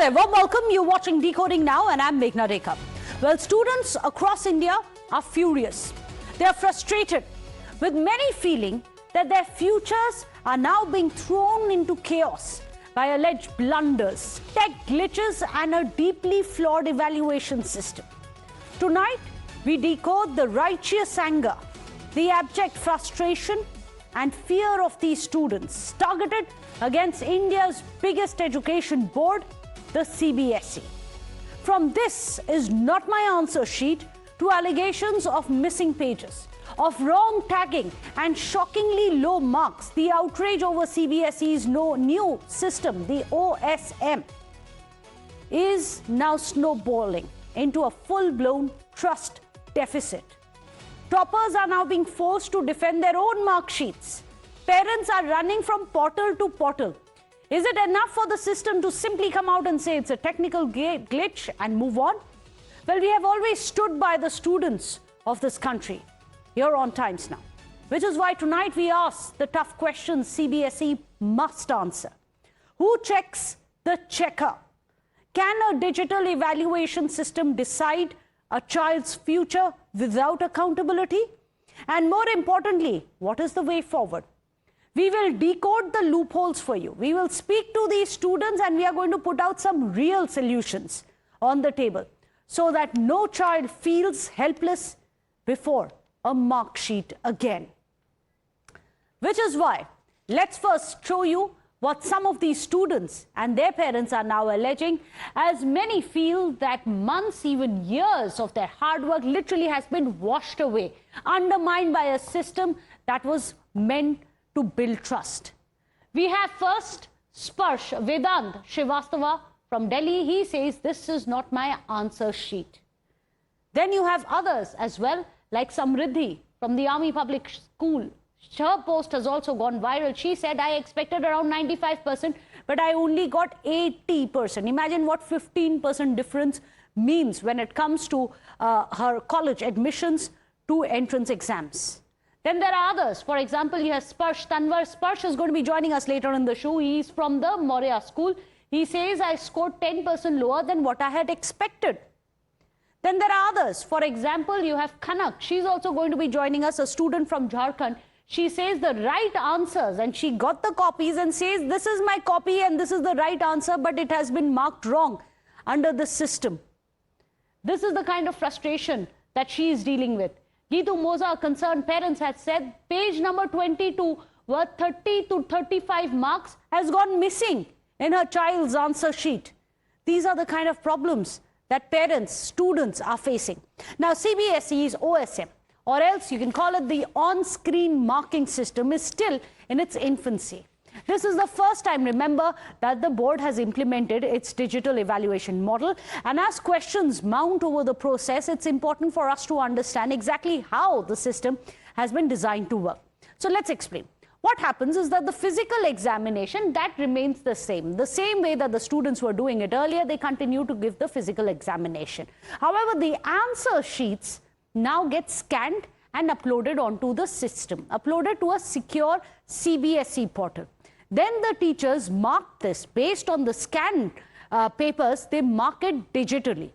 there, warm welcome. You're watching Decoding Now and I'm Meghna Deka. Well, students across India are furious. They are frustrated, with many feeling that their futures are now being thrown into chaos by alleged blunders, tech glitches and a deeply flawed evaluation system. Tonight, we decode the righteous anger, the abject frustration and fear of these students targeted against India's biggest education board, the CBSE. From this is not my answer sheet to allegations of missing pages, of wrong tagging and shockingly low marks, the outrage over CBSE's new system, the OSM, is now snowballing into a full-blown trust deficit. Toppers are now being forced to defend their own mark sheets. Parents are running from portal to portal. Is it enough for the system to simply come out and say it's a technical glitch and move on? Well, we have always stood by the students of this country. You're on Times Now, which is why tonight we ask the tough questions CBSE must answer. Who checks the checker? Can a digital evaluation system decide a child's future without accountability? And more importantly, what is the way forward? We will decode the loopholes for you. We will speak to these students and we are going to put out some real solutions on the table so that no child feels helpless before a mark sheet again. Which is why, let's first show you what some of these students and their parents are now alleging, as many feel that months, even years of their hard work literally has been washed away, undermined by a system that was meant to build trust. We have first Vedant Srivastava from Delhi. He says, this is not my answer sheet. Then you have others as well, like Samriddhi from the Army Public School. Her post has also gone viral. She said, I expected around 95%, but I only got 80%. Imagine what 15% difference means when it comes to her college admissions to entrance exams. Then there are others. For example, you have Sparsh Tanwar. Sparsh is going to be joining us later in the show. He is from the Maurya school. He says, I scored 10% lower than what I had expected. Then there are others. For example, you have Kanak. She's also going to be joining us, a student from Jharkhand. She says the right answers and she got the copies and says, this is my copy and this is the right answer, but it has been marked wrong under the system. This is the kind of frustration that she is dealing with. Geetu Moza, concerned parents, had said page number 22, worth 30 to 35 marks, has gone missing in her child's answer sheet. These are the kind of problems that parents, students are facing. Now, CBSE's OSM, or else you can call it the on-screen marking system, is still in its infancy. This is the first time, remember, that the board has implemented its digital evaluation model. And as questions mount over the process, it's important for us to understand exactly how the system has been designed to work. So let's explain. What happens is that the physical examination, that remains the same way that the students were doing it earlier. They continue to give the physical examination. However, the answer sheets now get scanned and uploaded onto the system, uploaded to a secure CBSE portal. Then the teachers mark this based on the scanned papers. They mark it digitally.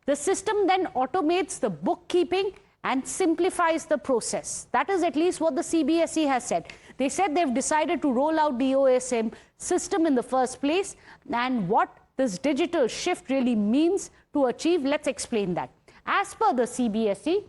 The system then automates the bookkeeping and simplifies the process. That is at least what the CBSE has said. They said they've decided to roll out the OSM system in the first place, and what this digital shift really means to achieve, let's explain that. As per the CBSE,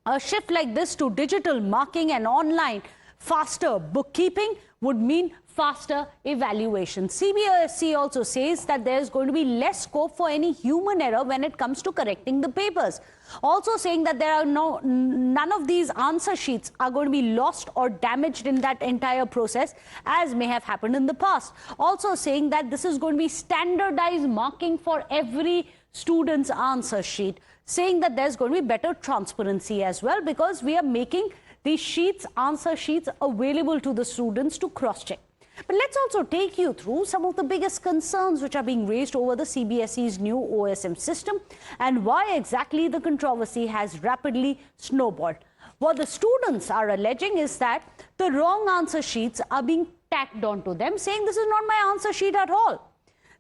a shift like this to digital marking and online faster bookkeeping would mean faster evaluation. CBSE also says that there's going to be less scope for any human error when it comes to correcting the papers. Also saying that there are none of these answer sheets are going to be lost or damaged in that entire process, as may have happened in the past. Also saying that this is going to be standardized marking for every student's answer sheet, saying that there's going to be better transparency as well, because we are making these sheets, answer sheets, available to the students to cross-check. But let's also take you through some of the biggest concerns which are being raised over the CBSE's new OSM system and why exactly the controversy has rapidly snowballed. What the students are alleging is that the wrong answer sheets are being tacked onto them, saying this is not my answer sheet at all.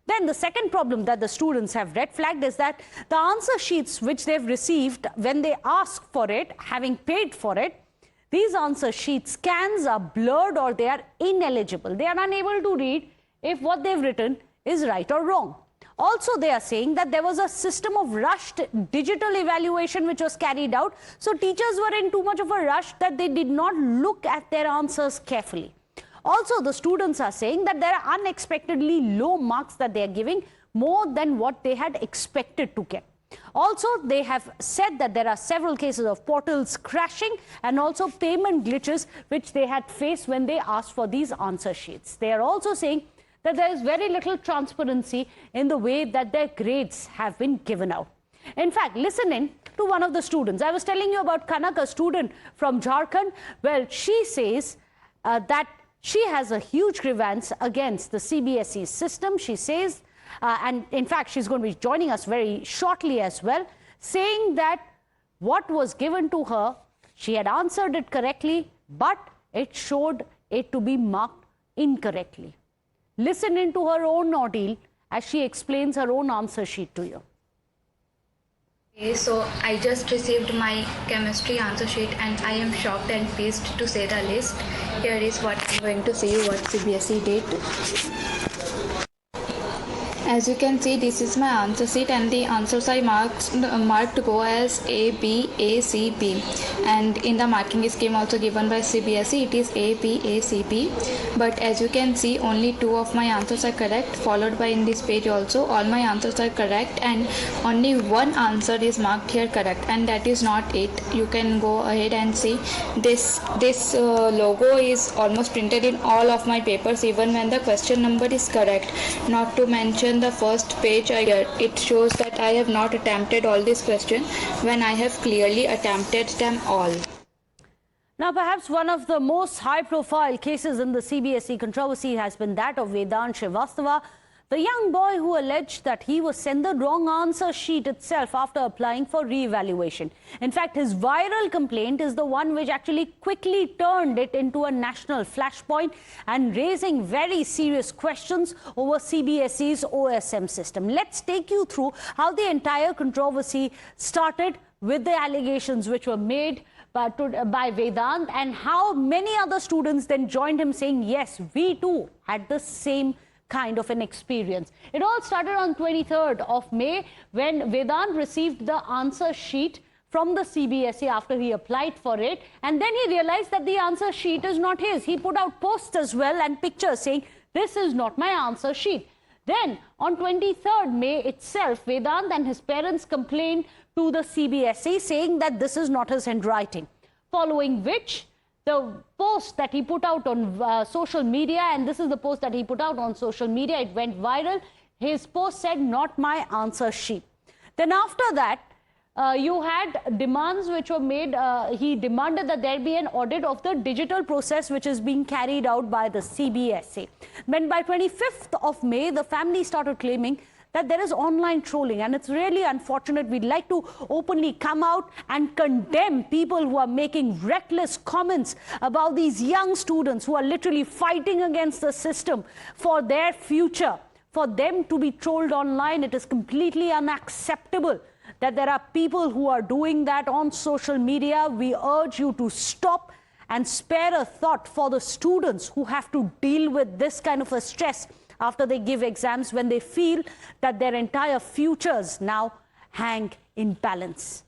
Then the second problem that the students have red flagged is that the answer sheets which they've received when they ask for it, having paid for it, these answer sheet scans are blurred or they are ineligible. They are unable to read if what they've written is right or wrong. Also, they are saying that there was a system of rushed digital evaluation which was carried out. So teachers were in too much of a rush that they did not look at their answers carefully. Also, the students are saying that there are unexpectedly low marks that they are giving, more than what they had expected to get. Also, they have said that there are several cases of portals crashing and also payment glitches which they had faced when they asked for these answer sheets. They are also saying that there is very little transparency in the way that their grades have been given out. In fact, listen in to one of the students. I was telling you about Kanak, a student from Jharkhand. Well, she says that she has a huge grievance against the CBSE system. She says, and in fact, she's going to be joining us very shortly as well, saying that what was given to her, she had answered it correctly, but it showed it to be marked incorrectly. Listen into her own ordeal as she explains her own answer sheet to you. Okay, so I just received my chemistry answer sheet and I am shocked and pleased to say the least. Here is what I'm going to say you what CBSE did. As you can see, this is my answer sheet and the answers I marked go as A, B, A, C, B. And in the marking scheme also given by CBSE, it is A, B, A, C, B. But as you can see, only 2 of my answers are correct, followed by in this page also, all my answers are correct and only 1 answer is marked here correct, and that is not it. You can go ahead and see this logo is almost printed in all of my papers, even when the question number is correct. Not to mention the first page here, it shows that I have not attempted all these questions when I have clearly attempted them all. Now, perhaps one of the most high-profile cases in the CBSE controversy has been that of Vedant Srivastava, the young boy who alleged that he was sent the wrong answer sheet itself after applying for re-evaluation. In fact, his viral complaint is the one which actually quickly turned it into a national flashpoint and raising very serious questions over CBSE's OSM system. Let's take you through how the entire controversy started with the allegations which were made by Vedant and how many other students then joined him saying, yes, we too had the same kind of an experience. It all started on 23rd of May when Vedant received the answer sheet from the CBSE after he applied for it, and then he realized that the answer sheet is not his. He put out posts as well and pictures saying, this is not my answer sheet. Then on 23rd May itself, Vedant and his parents complained to the CBSE saying that this is not his handwriting, following which the post that he put out on social media, and this is the post that he put out on social media, it went viral. His post said, not my answer sheet. Then after that, you had demands which were made. He demanded that there be an audit of the digital process which is being carried out by the CBSE. Then by 25th of May, the family started claiming that there is online trolling, and it's really unfortunate. We'd like to openly come out and condemn people who are making reckless comments about these young students who are literally fighting against the system for their future. For them to be trolled online, it is completely unacceptable that there are people who are doing that on social media. We urge you to stop and spare a thought for the students who have to deal with this kind of a stress after they give exams, when they feel that their entire futures now hang in balance.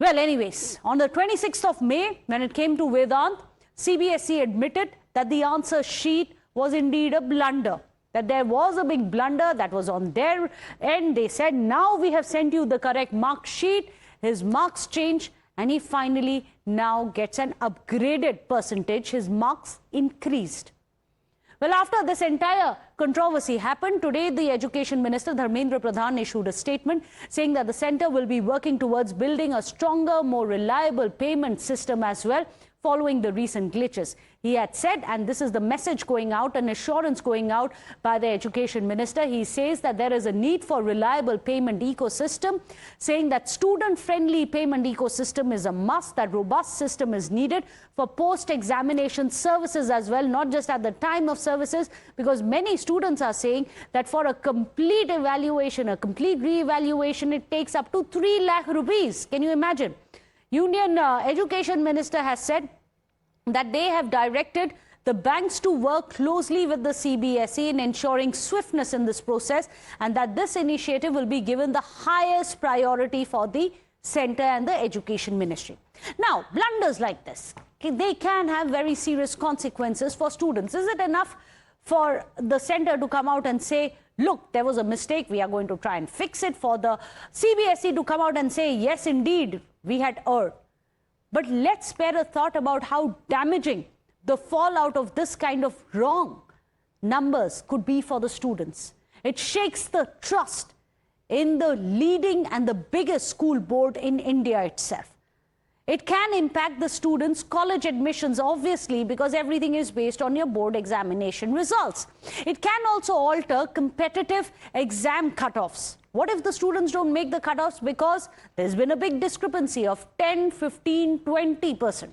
Well, anyways, on the 26th of May, when it came to Vedant, CBSE admitted that the answer sheet was indeed a blunder, that there was a big blunder that was on their end. They said, now we have sent you the correct mark sheet. His marks changed, and he finally now gets an upgraded percentage. His marks increased. Well, after this entire controversy happened, today the Education Minister Dharmendra Pradhan issued a statement saying that the centre will be working towards building a stronger, more reliable payment system as well following the recent glitches. He had said, and this is the message going out, an assurance going out by the Education Minister. He says that there is a need for reliable payment ecosystem, saying that student-friendly payment ecosystem is a must, that robust system is needed for post-examination services as well, not just at the time of services, because many students are saying that for a complete evaluation, a complete re-evaluation, it takes up to 3 lakh rupees. Can you imagine? Union Education Minister has said that they have directed the banks to work closely with the CBSE in ensuring swiftness in this process, and that this initiative will be given the highest priority for the centre and the Education Ministry. Now, blunders like this, they can have very serious consequences for students. Is it enough for the centre to come out and say, look, there was a mistake, we are going to try and fix it, for the CBSE to come out and say, yes, indeed, we had erred? But let's spare a thought about how damaging the fallout of this kind of wrong numbers could be for the students. It shakes the trust in the leading and the biggest school board in India itself. It can impact the students' college admissions, obviously, because everything is based on your board examination results. It can also alter competitive exam cutoffs. What if the students don't make the cutoffs because there's been a big discrepancy of 10, 15, 20%?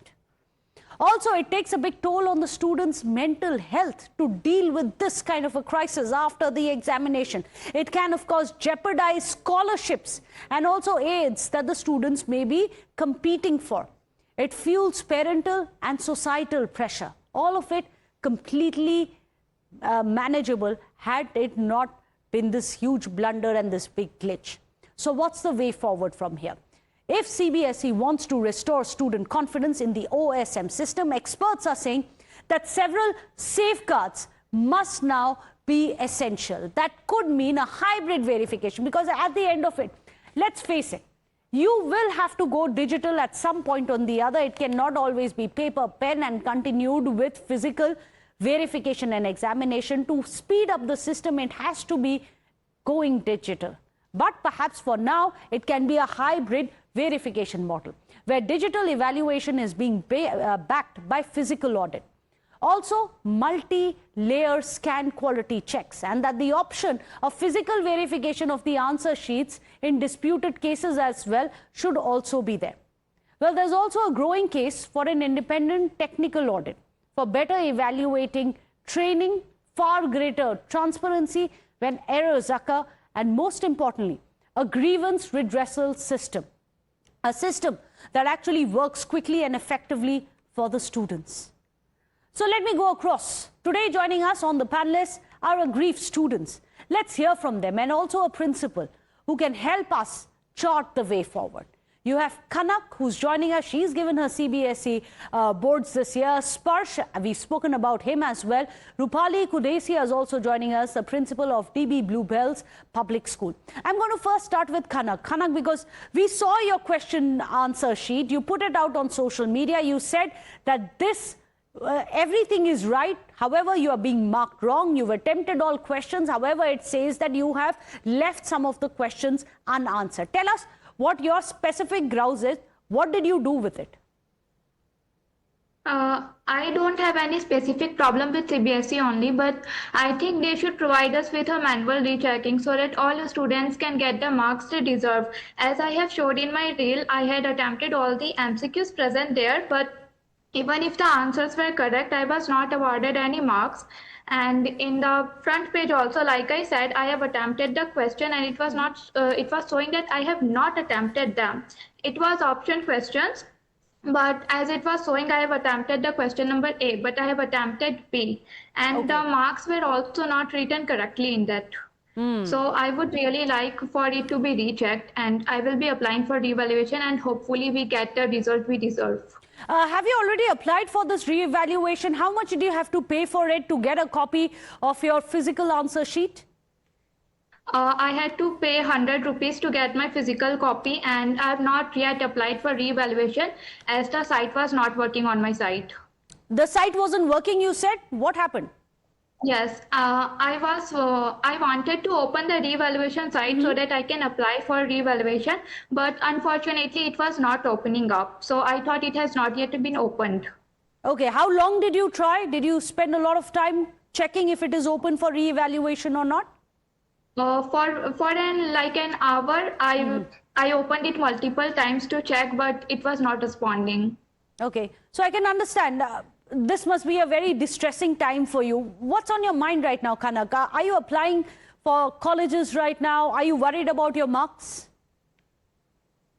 Also, it takes a big toll on the students' mental health to deal with this kind of a crisis after the examination. It can, of course, jeopardize scholarships and also aids that the students may be competing for. It fuels parental and societal pressure. All of it completely manageable had it not been this huge blunder and this big glitch. So what's the way forward from here? If CBSE wants to restore student confidence in the OSM system, experts are saying that several safeguards must now be essential. That could mean a hybrid verification, because at the end of it, let's face it, you will have to go digital at some point or the other. It cannot always be paper, pen, and continued with physical verification and examination. To speed up the system, it has to be going digital. But perhaps for now, it can be a hybrid verification model, where digital evaluation is being backed by physical audit. Also, multi-layer scan quality checks, and that the option of physical verification of the answer sheets in disputed cases as well should also be there. Well, there's also a growing case for an independent technical audit, for better evaluating training, far greater transparency when errors occur, and most importantly, a grievance redressal system. A system that actually works quickly and effectively for the students. So let me go across. Today joining us on the panelists are aggrieved students. Let's hear from them, and also a principal who can help us chart the way forward. You have Kanak, who's joining us. She's given her CBSE boards this year. Sparsh, we've spoken about him as well. Rupali Kudesia is also joining us, the principal of DB Bluebells Public School. I'm going to first start with Kanak. Kanak, because we saw your question answer sheet. You put it out on social media. You said that this everything is right. However, you are being marked wrong. You've attempted all questions. However, it says that you have left some of the questions unanswered. Tell us what your specific grouse is. What did you do with it? I don't have any specific problem with CBSE only, but I think they should provide us with a manual rechecking so that all students can get the marks they deserve. As I have showed in my reel, I had attempted all the MCQs present there, but even if the answers were correct, I was not awarded any marks. And in the front page also, like I said, I have attempted the question and it was not, it was showing that I have not attempted them. It was option questions, but as it was showing, I have attempted the question number A, but I have attempted B. And the marks were also not written correctly in that. So I would really like for it to be rechecked, and I will be applying for re-evaluation, and hopefully we get the result we deserve. Have you already applied for this re-evaluation? How much did you have to pay for it to get a copy of your physical answer sheet? I had to pay 100 rupees to get my physical copy, and I have not yet applied for re-evaluation as the site was not working on my site. The site wasn't working, you said? What happened? Yes, I wanted to open the re-evaluation site so that I can apply for re-evaluation, but unfortunately it was not opening up. So I thought it has not yet been opened. Okay, how long did you try? Did you spend a lot of time checking if it is open for re-evaluation or not? Like an hour, I opened it multiple times to check, but it was not responding. Okay, so I can understand. This must be a very distressing time for you. What's on your mind right now, Kanak? Are you applying for colleges right now? Are you worried about your marks?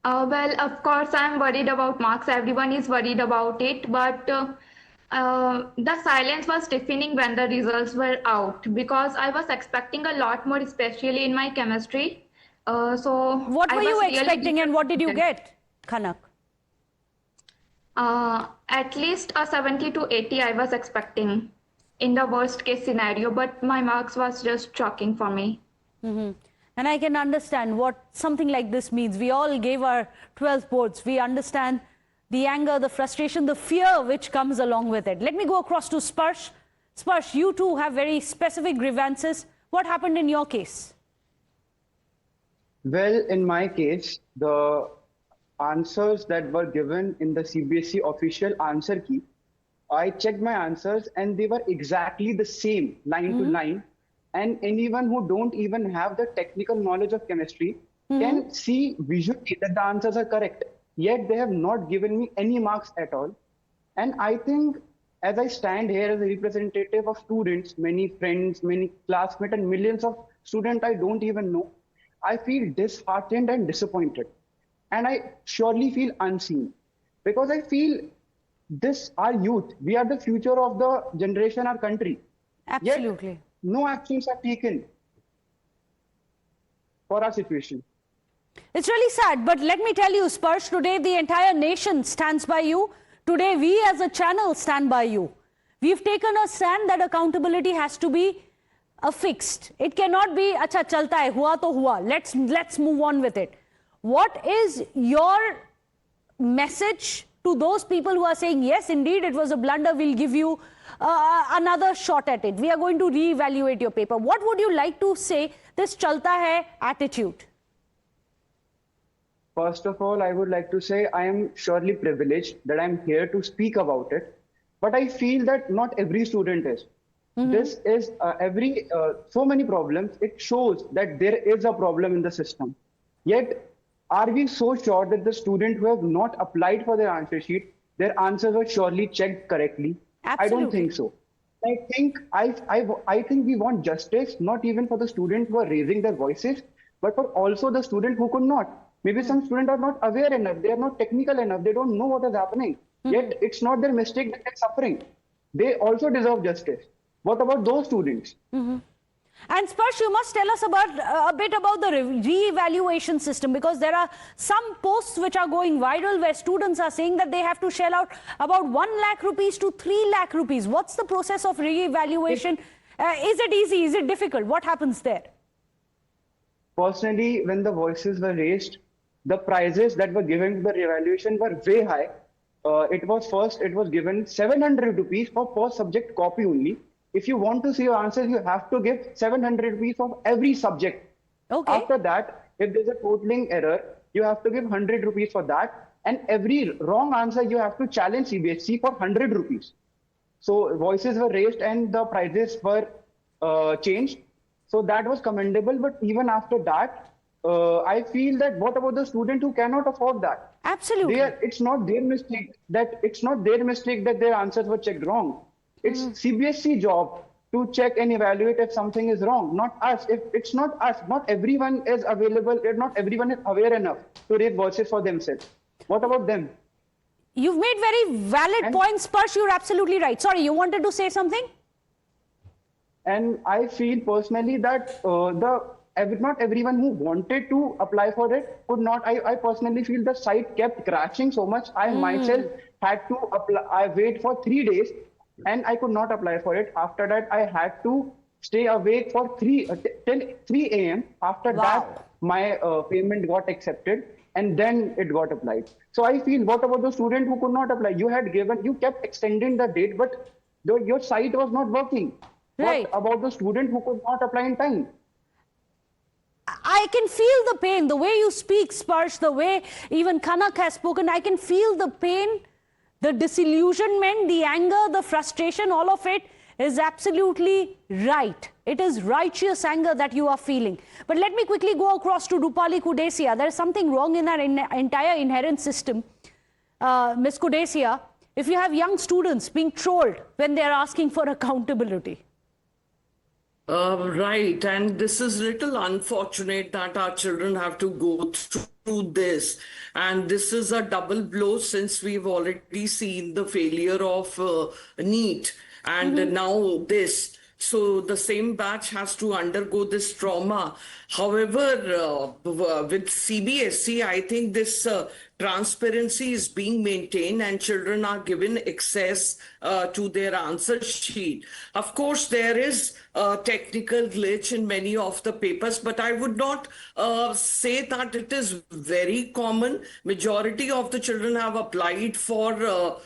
Well, of course, I'm worried about marks. Everyone is worried about it, but the silence was deafening when the results were out because I was expecting a lot more, especially in my chemistry. So what were you expecting and what did you get, Kanak? At least a 70 to 80 I was expecting in the worst case scenario, but my marks was just shocking for me. And I can understand what something like this means. We all gave our 12th boards. We understand the anger, the frustration, the fear which comes along with it. Let me go across to Sparsh. Sparsh, you too have very specific grievances. What happened in your case? Well, in my case, the answers that were given in the CBSE official answer key, I checked my answers and they were exactly the same, line to line. And anyone who don't even have the technical knowledge of chemistry can see visually that the answers are correct. Yet they have not given me any marks at all. And I think as I stand here as a representative of students, many friends, many classmates and millions of students I don't even know, I feel disheartened and disappointed. And I surely feel unseen because I feel our youth, we are the future of the generation, our country. Absolutely. Yet, no actions are taken for our situation. It's really sad, but let me tell you, Sparsh, today the entire nation stands by you. Today we as a channel stand by you. We've taken a stand that accountability has to be affixed. It cannot be, acha chalta hai, hua to hua. Let's move on with it. What is your message to those people who are saying, yes, indeed, it was a blunder, we'll give you another shot at it. We are going to re-evaluate your paper. What would you like to say, this chalta hai attitude? First of all, I would like to say I am surely privileged that I'm here to speak about it. But I feel that not every student is. This is so many problems. It shows that there is a problem in the system. Yet, are we so sure that the student who have not applied for their answer sheet, their answers were surely checked correctly? Absolutely. I don't think so. I think we want justice, not even for the students who are raising their voices, but for also the student who could not. Maybe some students are not aware enough, they are not technical enough, they don't know what is happening. Yet it's not their mistake that they're suffering. They also deserve justice. What about those students? And Sparsh, you must tell us about a bit about the re-evaluation system, because there are some posts which are going viral where students are saying that they have to shell out about 1 lakh rupees to 3 lakh rupees. What's the process of re-evaluation? Is it easy? Is it difficult? What happens there? Personally, when the voices were raised, the prizes that were given to the re-evaluation were way high. It was given 700 rupees for per subject copy only. If you want to see your answers, you have to give 700 rupees for every subject. Okay. After that, if there's a totaling error, you have to give 100 rupees for that. And every wrong answer, you have to challenge CBSE for 100 rupees. So voices were raised and the prizes were changed. So that was commendable. But even after that, I feel that what about the student who cannot afford that? Absolutely. It's not their mistake that their answers were checked wrong. It's CBSE job to check and evaluate if something is wrong, not us. If it's not us, not everyone is available, not everyone is aware enough to raise voices for themselves. What about them? You've made very valid points, Sparsh. You're absolutely right. Sorry, you wanted to say something? And I feel personally that not everyone who wanted to apply for it could not. I personally feel the site kept crashing so much. I myself had to apply. I wait for 3 days and I could not apply for it. After that, I had to stay awake for till 3 a.m. After that, my payment got accepted and then it got applied. So I feel, what about the student who could not apply? You kept extending the date, but your site was not working. Right. What about the student who could not apply in time? I can feel the pain, the way you speak, Sparsh, the way even Kanak has spoken. I can feel the pain The disillusionment, the anger, the frustration, all of it is absolutely right. It is righteous anger that you are feeling. But let me quickly go across to Rupali Kudesia. There is something wrong in our entire inherent system. Ms. Kudesia, if you have young students being trolled when they are asking for accountability. Right, and this is little unfortunate that our children have to go through this, and this is a double blow since we've already seen the failure of NEET and now this. So the same batch has to undergo this trauma. However, with CBSE, I think this transparency is being maintained and children are given access to their answer sheet. Of course, there is a technical glitch in many of the papers, but I would not say that it is very common. Majority of the children have applied for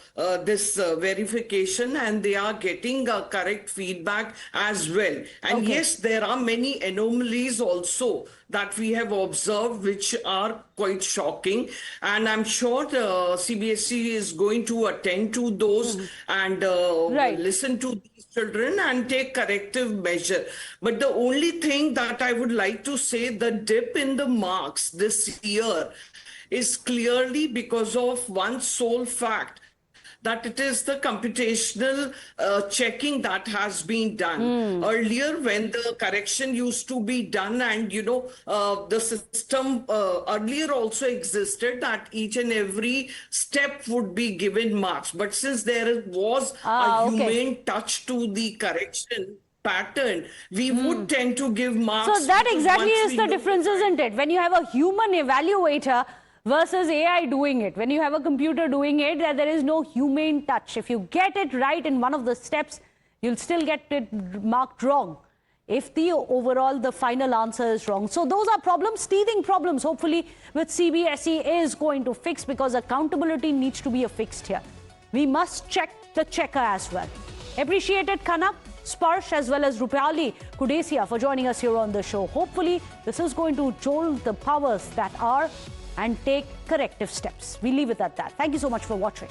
this verification and they are getting correct feedback as well. And yes, there are many anomalies also that we have observed which are quite shocking, and I'm sure the CBSE is going to attend to those and listen to these children and take corrective measure. But the only thing that I would like to say, the dip in the marks this year is clearly because of one sole fact, that it is the computational checking that has been done. Earlier, when the correction used to be done and, the system earlier also existed that each and every step would be given marks. But since there was a humane touch to the correction pattern, we would tend to give marks. So that exactly is the difference, isn't it? When you have a human evaluator versus AI doing it. When you have a computer doing it, there is no humane touch. If you get it right in one of the steps, you'll still get it marked wrong if the final answer is wrong. So those are problems, teething problems, hopefully, which CBSE is going to fix, because accountability needs to be fixed here. We must check the checker as well. Appreciated Kanak, Sparsh, as well as Rupali Kudesia for joining us here on the show. Hopefully, this is going to jolt the powers that are and take corrective steps. We leave it at that. Thank you so much for watching.